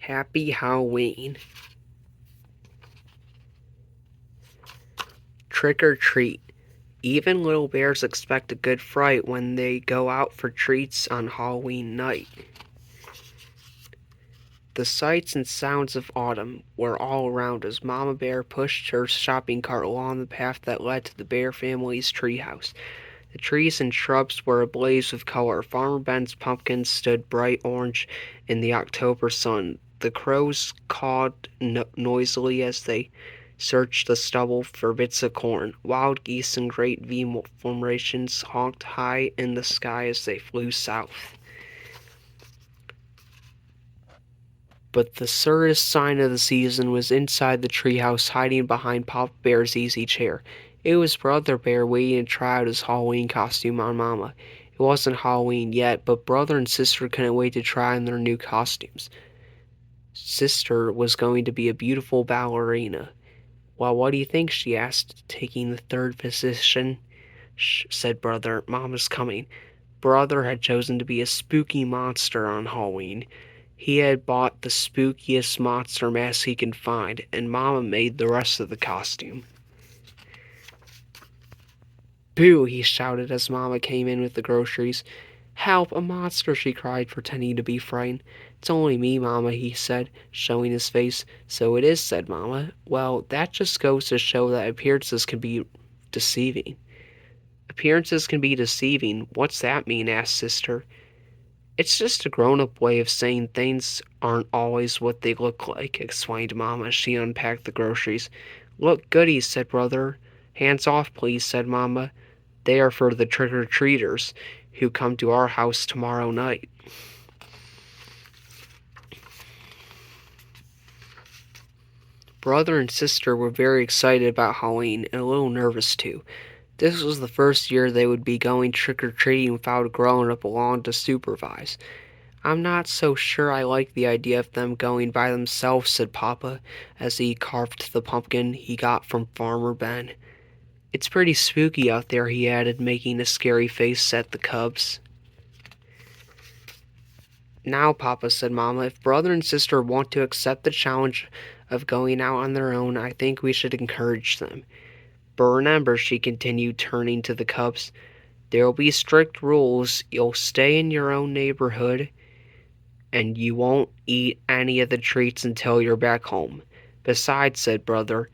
Happy Halloween. Trick or treat. Even little bears expect a good fright when they go out for treats on Halloween night. The sights and sounds of autumn were all around as Mama Bear pushed her shopping cart along the path that led to the Bear family's treehouse. The trees and shrubs were ablaze with color. Farmer Ben's pumpkins stood bright orange in the October sun. The crows cawed noisily as they searched the stubble for bits of corn. Wild geese in great V formations honked high in the sky as they flew south. But the surest sign of the season was inside the treehouse, hiding behind Papa Bear's easy chair. It was Brother Bear waiting to try out his Halloween costume on Mama. It wasn't Halloween yet, but brother and sister couldn't wait to try on their new costumes. Sister was going to be a beautiful ballerina. "Well, what do you think?" she asked, taking the third position. "Shh," said Brother. "Mama's coming." Brother had chosen to be a spooky monster on Halloween. He had bought the spookiest monster mask he could find, and Mama made the rest of the costume. "Boo!" he shouted as Mama came in with the groceries. "Help! A monster!" she cried, pretending to be frightened. "It's only me, Mama," he said, showing his face. "So it is," said Mama. "Well, that just goes to show that appearances can be deceiving." "Appearances can be deceiving? What's that mean?" asked Sister. "It's just a grown-up way of saying things aren't always what they look like," explained Mama as she unpacked the groceries. "Look, goodies," said Brother. "Hands off, please," said Mama. "They are for the trick-or-treaters who come to our house tomorrow night." Brother and sister were very excited about Halloween and a little nervous too. This was the first year they would be going trick-or-treating without a grown-up along to supervise. "I'm not so sure I like the idea of them going by themselves," said Papa, as he carved the pumpkin he got from Farmer Ben. "It's pretty spooky out there," he added, making a scary face at the cubs. "Now, Papa," said Mama, "if brother and sister want to accept the challenge of going out on their own, I think we should encourage them. But remember," she continued, turning to the cubs, "there'll be strict rules. You'll stay in your own neighborhood, and you won't eat any of the treats until you're back home. Besides," said Brother,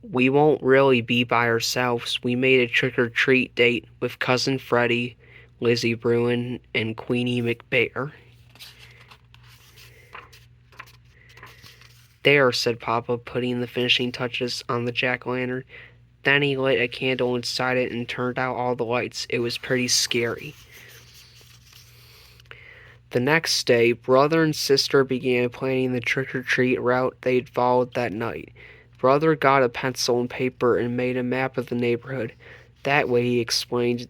"we won't really be by ourselves. We made a trick-or-treat date with Cousin Freddie, Lizzie Bruin, and Queenie McBear." "There," said Papa, putting the finishing touches on the jack-o'-lantern. Then he lit a candle inside it and turned out all the lights. It was pretty scary. The next day, brother and sister began planning the trick-or-treat route they'd followed that night. Brother got a pencil and paper and made a map of the neighborhood. That way, he explained,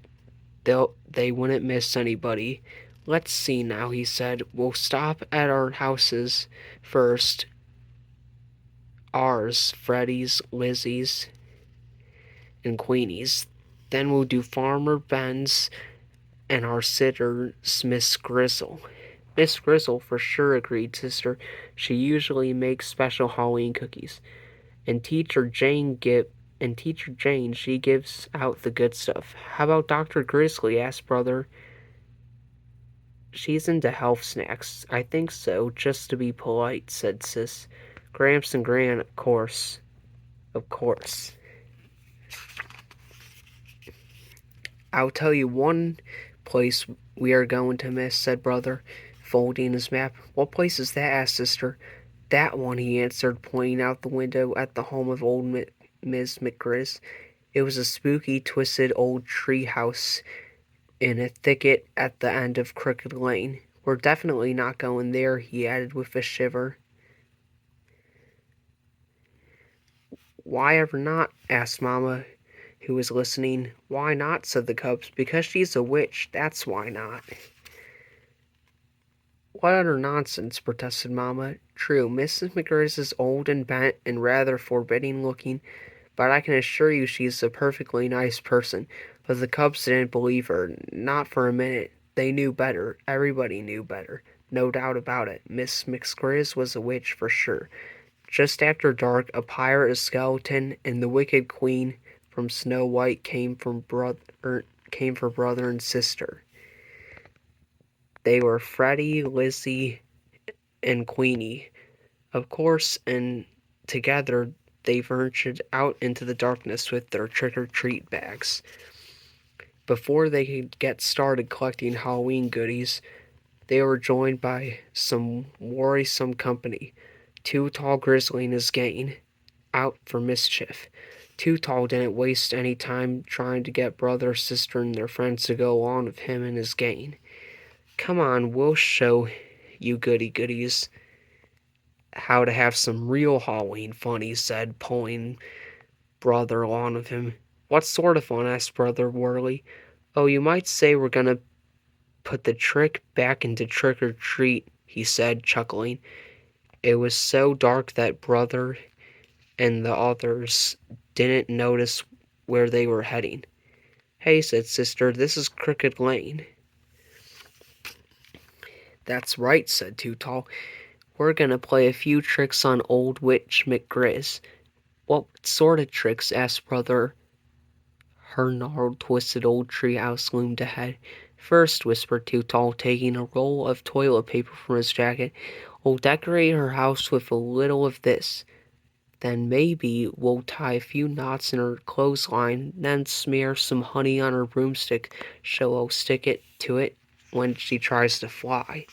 they wouldn't miss anybody. "Let's see now," he said. "We'll stop at our houses first. Ours, Freddie's, Lizzie's, and Queenie's. Then we'll do Farmer Ben's and our sitter's, Miss Grizzle." "Miss Grizzle, for sure," agreed Sister. "She usually makes special Halloween cookies. And Teacher Jane, she gives out the good stuff." "How about Dr. Grizzly?" asked Brother. "She's into health snacks." "I think so, just to be polite," said Sis. "Gramps and Gran, of course." "Of course." "I'll tell you one place we are going to miss," said Brother, folding his map. "What place is that?" asked Sister. "That one," he answered, pointing out the window at the home of old Miss McGriz. It was a spooky, twisted old tree house in a thicket at the end of Crooked Lane. "We're definitely not going there," he added with a shiver. "Why ever not?" asked Mama, who was listening. "Why not?" said the cubs. "Because she's a witch, that's why not." "What utter nonsense," protested Mama. "True, Mrs. McGirrs is old and bent and rather forbidding looking, but I can assure you she's a perfectly nice person." But the cubs didn't believe her, not for a minute. They knew better. Everybody knew better. No doubt about it, Miss McGrizz was a witch for sure. Just after dark, a pirate, a skeleton, and the wicked queen from Snow White came for brother and sister. They were Freddie, Lizzie, and Queenie, of course, and together they ventured out into the darkness with their trick-or-treat bags. Before they could get started collecting Halloween goodies, they were joined by some worrisome company. Too Tall Grizzly and his gang, out for mischief. Too Tall didn't waste any time trying to get brother, sister, and their friends to go along with him and his gang. Come on, we'll show you goodies how to have some real Halloween fun, he said, pulling brother along with him. What sort of fun? Asked brother Worley. Oh, you might say we're gonna put the trick back into trick or treat, he said, chuckling. It was so dark that brother and the others didn't notice where they were heading. Hey, said sister, this is Crooked Lane. That's right, said Too Tall. We're gonna play a few tricks on old Witch McGrizz. What sort of tricks? Asked brother. Her gnarled, twisted old treehouse loomed ahead. First, whispered Too Tall, taking a roll of toilet paper from his jacket, we'll decorate her house with a little of this. Then maybe we'll tie a few knots in her clothesline, then smear some honey on her broomstick so we'll stick it to it when she tries to fly.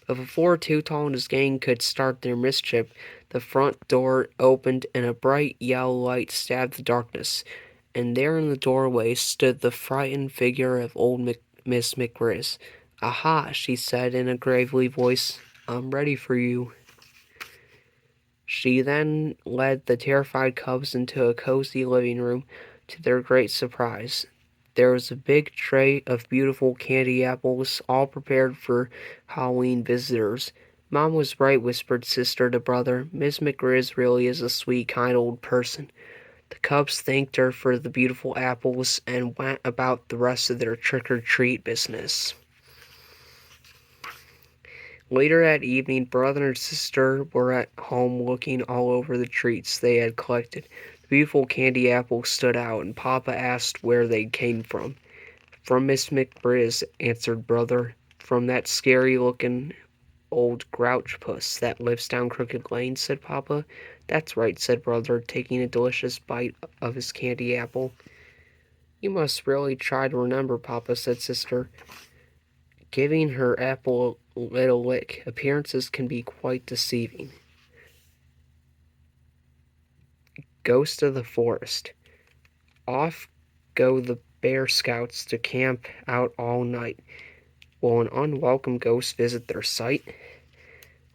But before Too Tall and his gang could start their mischief, the front door opened and a bright yellow light stabbed the darkness, and there in the doorway stood the frightened figure of old Miss McGrizz. Aha, she said in a gravely voice, I'm ready for you. She then led the terrified cubs into a cozy living room. To their great surprise, there was a big tray of beautiful candy apples, all prepared for Halloween visitors. Mom was right, whispered sister to brother. Miss McGrizz really is a sweet, kind old person. The cubs thanked her for the beautiful apples and went about the rest of their trick-or-treat business. Later that evening, brother and sister were at home looking all over the treats they had collected. The beautiful candy apples stood out, and Papa asked where they came from. From Miss McGrizz, answered brother. From that scary-looking old grouch puss that lives down Crooked Lane, said Papa. That's right, said brother, taking a delicious bite of his candy apple. You must really try to remember, Papa, said sister, giving her apple a little lick. Appearances can be quite deceiving. Ghost of the Forest. Off go the Bear Scouts to camp out all night. Will an unwelcome ghost visit their site?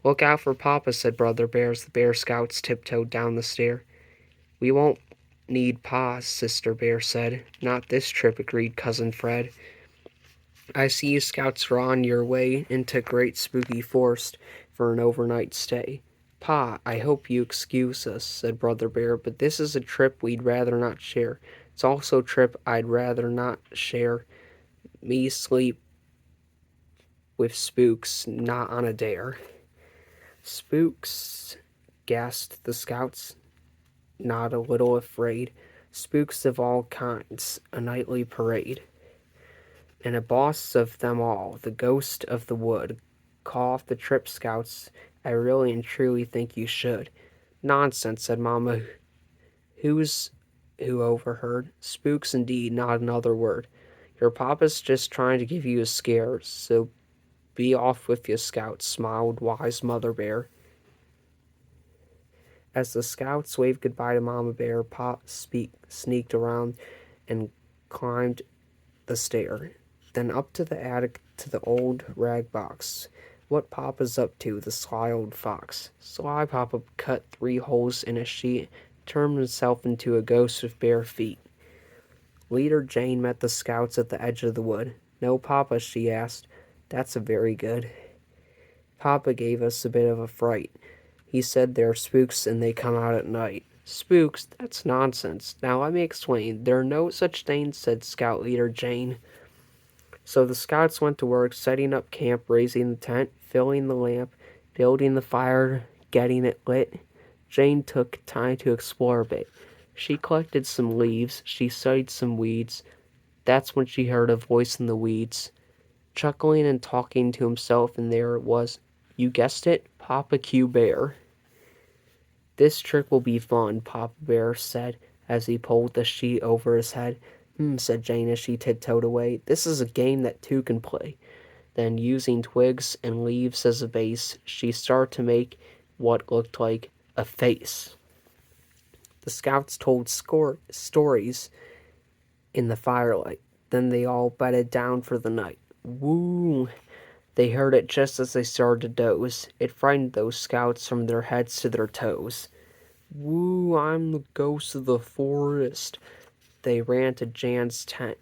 Look out for Papa, said Brother Bear as the Bear Scouts tiptoed down the stair. We won't need Pa, Sister Bear said. Not this trip, agreed Cousin Fred. I see you scouts are on your way into Great Spooky Forest for an overnight stay. Pa, I hope you excuse us, said Brother Bear, but this is a trip we'd rather not share. It's also a trip I'd rather not share. Me sleep with spooks, not on a dare. Spooks, gasped the scouts, not a little afraid. Spooks of all kinds, a nightly parade. And a boss of them all, the ghost of the wood. Call off the trip, scouts. I really and truly think you should. Nonsense, said Mama, who overheard. Spooks indeed, not another word. Your papa's just trying to give you a scare, so be off with you, scouts, smiled wise Mother Bear. As the scouts waved goodbye to Mama Bear, Pop sneaked around and climbed the stair. Then up to the attic to the old rag box. What Papa's up to, the sly old fox. Sly Papa cut 3 holes in a sheet, turned himself into a ghost with bare feet. Leader Jane met the scouts at the edge of the wood. No, Papa, she asked. That's a very good. Papa gave us a bit of a fright. He said they're spooks and they come out at night. Spooks? That's nonsense. Now let me explain. There are no such things, said Scout Leader Jane. So the scouts went to work setting up camp, raising the tent, filling the lamp, building the fire, getting it lit. Jane took time to explore a bit. She collected some leaves, she studied some weeds. That's when she heard a voice in the weeds, chuckling and talking to himself, and there it was. You guessed it, Papa Q Bear. This trick will be fun, Papa Bear said as he pulled the sheet over his head. Said Jane as she tiptoed away. This is a game that two can play. Then, using twigs and leaves as a base, she started to make what looked like a face. The scouts told stories in the firelight. Then they all bedded down for the night. Woo! They heard it just as they started to doze. It frightened those scouts from their heads to their toes. Woo! I'm the ghost of the forest. They ran to Jane's tent.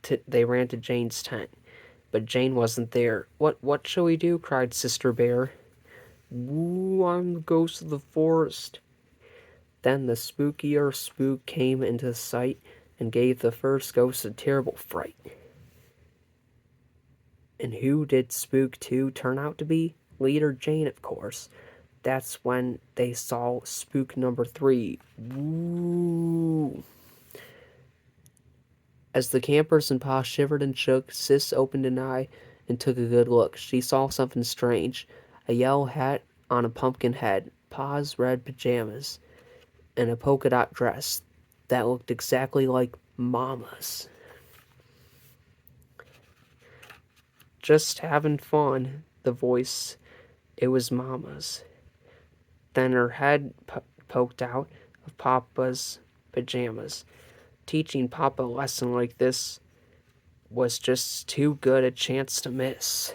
But Jane wasn't there. What shall we do? Cried Sister Bear. Woo! I'm the ghost of the forest. Then the spookier spook came into sight and gave the first ghost a terrible fright. And who did Spook 2 turn out to be? Leader Jane, of course. That's when they saw Spook number 3. Woo! As the campers and Pa shivered and shook, Sis opened an eye and took a good look. She saw something strange. A yellow hat on a pumpkin head, Pa's red pajamas, and a polka dot dress that looked exactly like Mama's. Just having fun, the voice, it was Mama's. Then her head poked out of Papa's pajamas. Teaching Papa a lesson like this was just too good a chance to miss.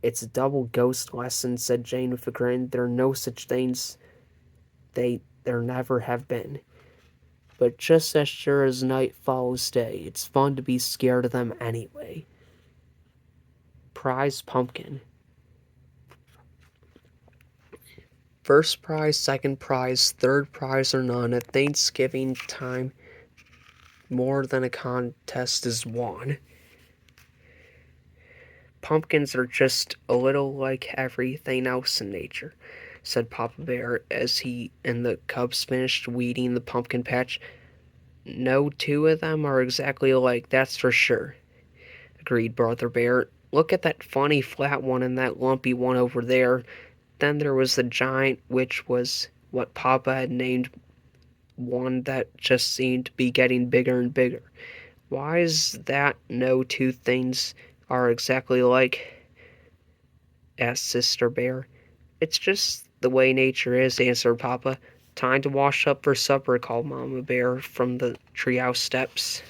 It's a double ghost lesson, said Jane with a grin. There are no such things. There never have been. But just as sure as night follows day, it's fun to be scared of them anyway. Prize pumpkin. First prize, second prize, third prize or none. At Thanksgiving time, more than a contest is won. Pumpkins are just a little like everything else in nature, said Papa Bear as he and the cubs finished weeding the pumpkin patch. No two of them are exactly alike, that's for sure, agreed Brother Bear. Look at that funny flat one and that lumpy one over there. Then there was the giant, which was what Papa had named one that just seemed to be getting bigger and bigger. Why is that no two things are exactly alike? Asked Sister Bear. It's just the way nature is, answered Papa. Time to wash up for supper, called Mama Bear from the treehouse steps.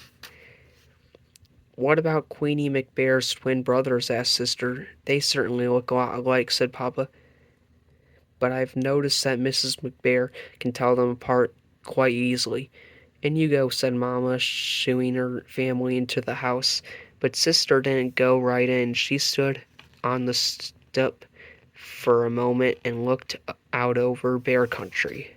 What about Queenie McBear's twin brothers? Asked Sister. They certainly look a lot alike, said Papa. But I've noticed that Mrs. McBear can tell them apart quite easily. In you go, said Mama, shooing her family into the house. But Sister didn't go right in. She stood on the stoop for a moment and looked out over Bear Country.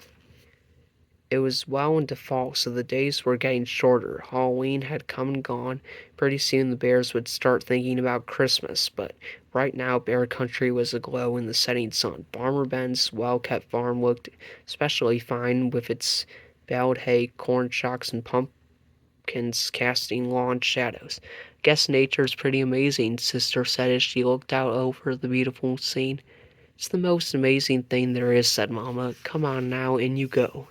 It was well into fall, so the days were getting shorter. Halloween had come and gone. Pretty soon the bears would start thinking about Christmas, but right now Bear Country was aglow in the setting sun. Farmer Ben's well-kept farm looked especially fine with its baled hay, corn shocks, and pumpkins casting lawn shadows. Guess nature's pretty amazing, Sister said as she looked out over the beautiful scene. It's the most amazing thing there is, said Mama. Come on now, in you go.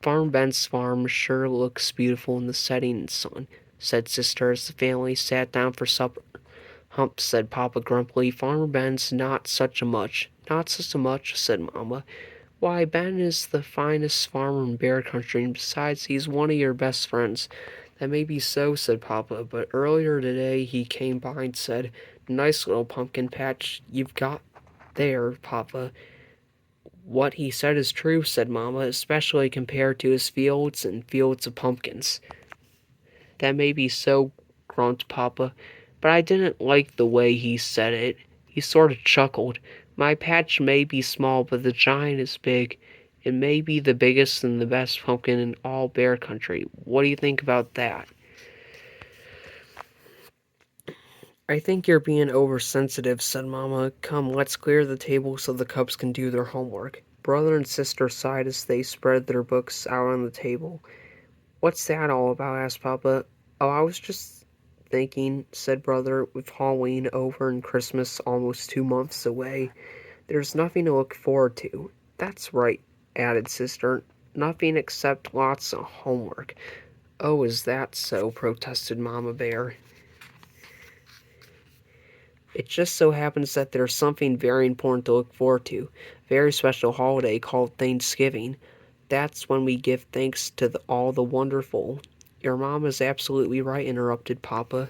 Farmer Ben's farm sure looks beautiful in the setting sun, said Sister as the family sat down for supper. Hump, said Papa grumpily. Farmer Ben's not such a much. Not such a much, said Mama. Why, Ben is the finest farmer in Bear Country, and besides, he's one of your best friends. That may be so, said Papa, but earlier today he came by and said, Nice little pumpkin patch you've got there, Papa. What he said is true, said Mama, especially compared to his fields and fields of pumpkins. That may be so, grumped Papa, but I didn't like the way he said it. He sort of chuckled. My patch may be small, but the giant is big. It may be the biggest and the best pumpkin in all Bear Country. What do you think about that? "I think you're being oversensitive," said Mama. "Come, let's clear the table so the cubs can do their homework." Brother and sister sighed as they spread their books out on the table. "What's that all about?" asked Papa. "Oh, I was just thinking," said Brother, "with Halloween over and Christmas almost 2 months away, there's nothing to look forward to." "That's right," added Sister. "Nothing except lots of homework." "Oh, is that so?" protested Mama Bear. "It just so happens that there's something very important to look forward to, a very special holiday called Thanksgiving. That's when we give thanks to all the wonderful—" "Your Mama's absolutely right," interrupted Papa.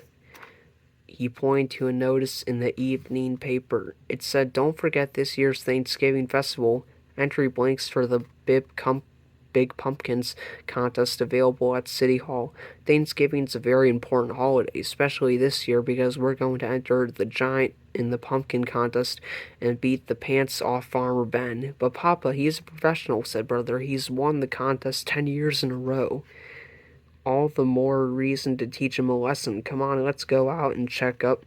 He pointed to a notice in the evening paper. It said, "Don't forget this year's Thanksgiving festival. Entry blanks for the Big Pumpkins contest available at City Hall. Thanksgiving's a very important holiday, especially this year because we're going to enter the giant in the pumpkin contest and beat the pants off Farmer Ben." "But Papa, he's a professional," said Brother. "He's won the contest 10 years in a row." "All the more reason to teach him a lesson. Come on, let's go out and check up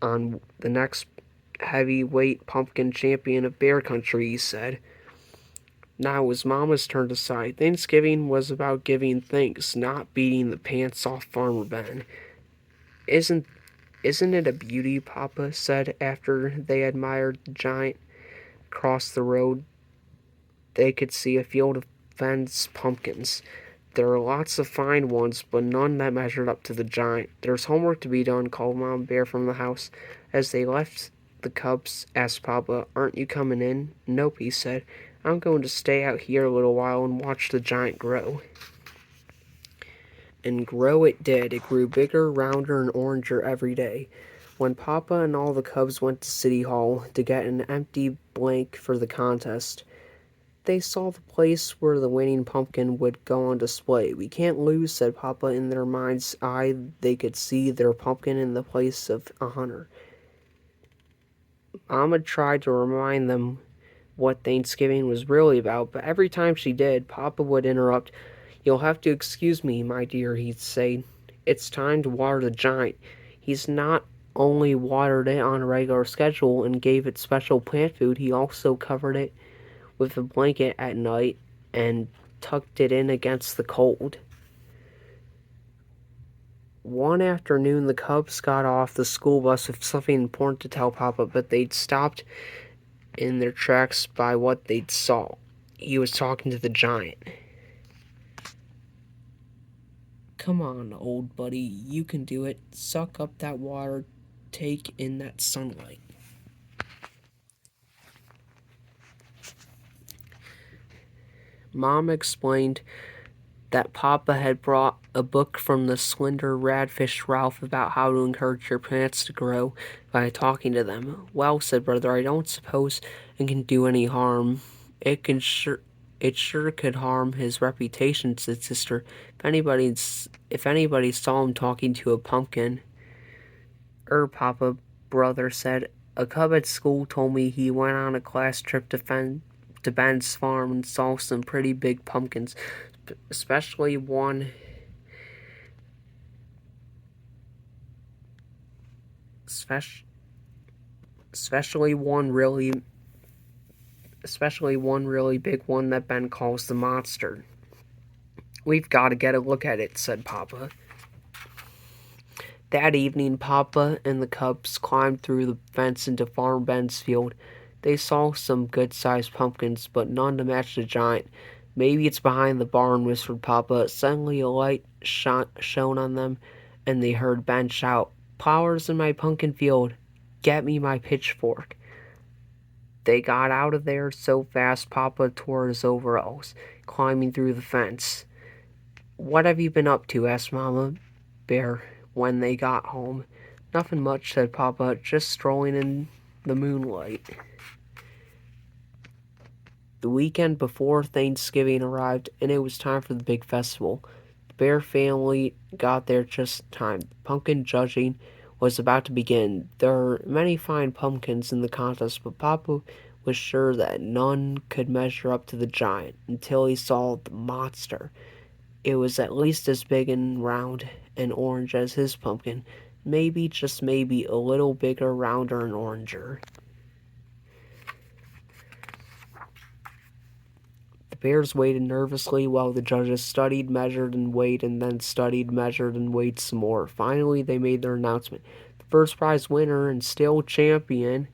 on the next heavyweight pumpkin champion of Bear Country," he said. Now it was Mama's turn to sigh. Thanksgiving was about giving thanks, not beating the pants off Farmer Ben. Isn't it a beauty?" Papa said after they admired the giant. Across the road they could see a field of fenced pumpkins. "There are lots of fine ones, but none that measured up to the giant. There's homework to be done," called Mama Bear from the house. As they left, the cubs asked Papa, "Aren't you coming in?" "Nope," he said. "I'm going to stay out here a little while and watch the giant grow." And grow it did. It grew bigger, rounder, and oranger every day. When Papa and all the cubs went to City Hall to get an empty blank for the contest, they saw the place where the winning pumpkin would go on display. "We can't lose," said Papa. In their mind's eye they could see their pumpkin in the place of a hunter. Mama tried to remind them what Thanksgiving was really about, but every time she did, Papa would interrupt. "You'll have to excuse me, my dear," he'd say. "It's time to water the giant." He's not only watered it on a regular schedule and gave it special plant food, he also covered it with a blanket at night and tucked it in against the cold. One afternoon, the cubs got off the school bus with something important to tell Papa, but they'd stopped in their tracks by what they'd saw. He was talking to the giant. "Come on, old buddy, you can do it. Suck up that water, take in that sunlight." Mom explained that Papa had brought a book from the slender radfish Ralph about how to encourage your plants to grow by talking to them. "Well," said Brother, "I don't suppose it can do any harm." It sure could harm his reputation," said Sister. If anybody saw him talking to a pumpkin." Papa," Brother said. "A cub at school told me he went on a class trip to Ben's farm and saw some pretty big pumpkins, especially one especially one really big one that Ben calls the monster." "We've got to get a look at it," said Papa. That evening, Papa and the cubs climbed through the fence into Farmer Ben's field. They saw some good-sized pumpkins, but none to match the giant. "Maybe it's behind the barn," whispered Papa. Suddenly a light shone on them, and they heard Ben shout, "Flowers in my pumpkin field! Get me my pitchfork!" They got out of there so fast Papa tore his overalls, climbing through the fence. "What have you been up to?" asked Mama Bear when they got home. "Nothing much," said Papa, "just strolling in the moonlight." The weekend before Thanksgiving arrived, and it was time for the big festival. The Bear family got there just in time. Pumpkin judging was about to begin. There were many fine pumpkins in the contest, but Papa was sure that none could measure up to the giant until he saw the monster. It was at least as big and round and orange as his pumpkin. maybe, just maybe, a little bigger, rounder, and oranger. The Bears waited nervously while the judges studied, measured, and weighed, and then studied, measured, and weighed some more. Finally, they made their announcement. The first prize winner and still champion.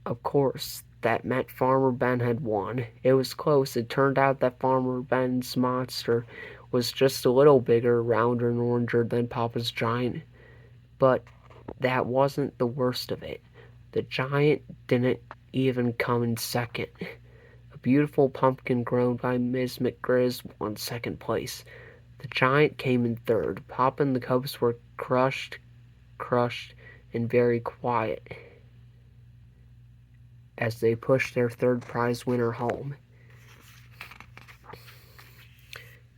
Of course, that meant Farmer Ben had won. It was close. It turned out that Farmer Ben's monster was just a little bigger, rounder, and oranger than Papa's giant. But that wasn't the worst of it. The giant didn't even come in second. A beautiful pumpkin grown by Ms. McGrizz won second place. The giant came in third. Papa and the cubs were crushed, and very quiet as they pushed their third prize winner home.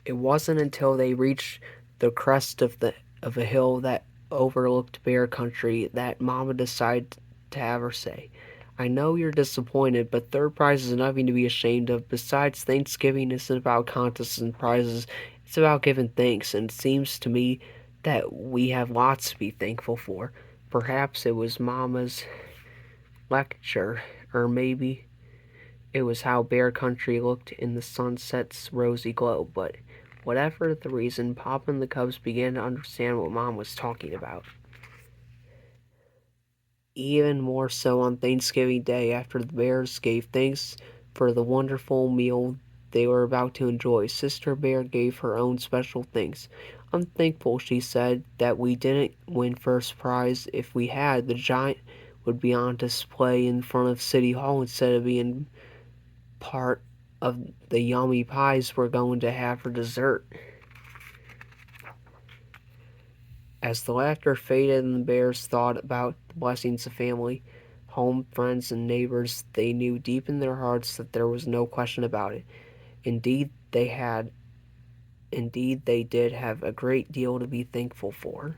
It wasn't until they reached the crest of a hill that overlooked Bear Country that Mama decided to have her say. I know you're disappointed, but third prize is nothing to be ashamed of. Besides, Thanksgiving isn't about contests and prizes. It's about giving thanks, and it seems to me that we have lots to be thankful for. Perhaps it was Mama's lecture, or maybe it was how Bear Country looked in the sunset's rosy glow, but whatever the reason, Pop and the cubs began to understand what Mom was talking about. Even more so on Thanksgiving Day, after the Bears gave thanks for the wonderful meal they were about to enjoy. Sister Bear gave her own special thanks. I'm thankful, she said, that we didn't win first prize. If we had, the giant would be on display in front of City Hall instead of being part of the yummy pies we're going to have for dessert. As the laughter faded and the Bears thought about the blessings of family, home, friends, and neighbors, they knew deep in their hearts that there was no question about it. Indeed, they did have a great deal to be thankful for.